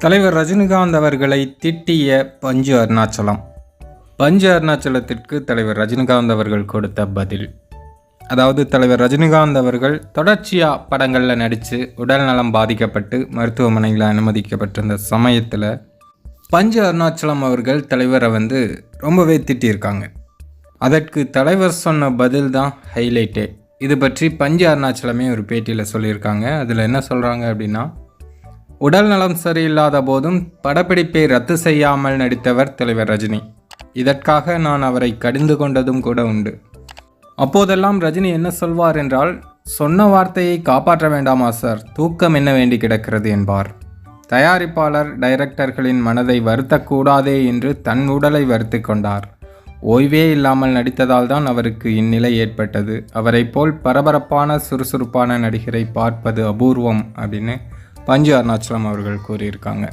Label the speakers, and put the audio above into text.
Speaker 1: தலைவர் ரஜினிகாந்த் அவர்களை திட்டிய பஞ்சு அருணாச்சலம். பஞ்சு அருணாச்சலத்திற்கு தலைவர் ரஜினிகாந்த் அவர்கள் கொடுத்த பதில். அதாவது தலைவர் ரஜினிகாந்த் அவர்கள் தொடர்ச்சியாக படங்களில் நடித்து உடல் நலம் பாதிக்கப்பட்டு மருத்துவமனையில் அனுமதிக்கப்பட்டிருந்த சமயத்தில் பஞ்சு அருணாச்சலம் அவர்கள் தலைவரை ரொம்பவே திட்டியிருக்காங்க. அதற்கு தலைவர் சொன்ன பதில் தான் ஹைலைட்டே. இது பற்றி பஞ்சு அருணாச்சலமே ஒரு பேட்டியில் சொல்லியிருக்காங்க. அதில் என்ன சொல்கிறாங்க அப்படின்னா, உடல் நலம் சரியில்லாத போதும் படப்பிடிப்பை ரத்து செய்யாமல் நடித்தவர் தலைவர் ரஜினி. இதற்காக நான் அவரை கடிந்து கொண்டதும் கூட உண்டு. அப்போதெல்லாம் ரஜினி என்ன சொல்வார் என்றால், சொன்ன வார்த்தையை காப்பாற்ற வேண்டாமா சார், தூக்கம் என்ன வேண்டி கிடக்கிறது என்பார். தயாரிப்பாளர் டைரக்டர்களின் மனதை வருத்தக்கூடாதே என்று தன் உடலை வருத்தி கொண்டார். ஓய்வே இல்லாமல் நடித்ததால் தான் அவருக்கு இந்நிலை ஏற்பட்டது. அவரை போல் பரபரப்பான சுறுசுறுப்பான நடிகரை பார்ப்பது அபூர்வம் அப்படின்னு பஞ்சு அருணாச்சலம் அவர்கள் கூறியிருக்காங்க.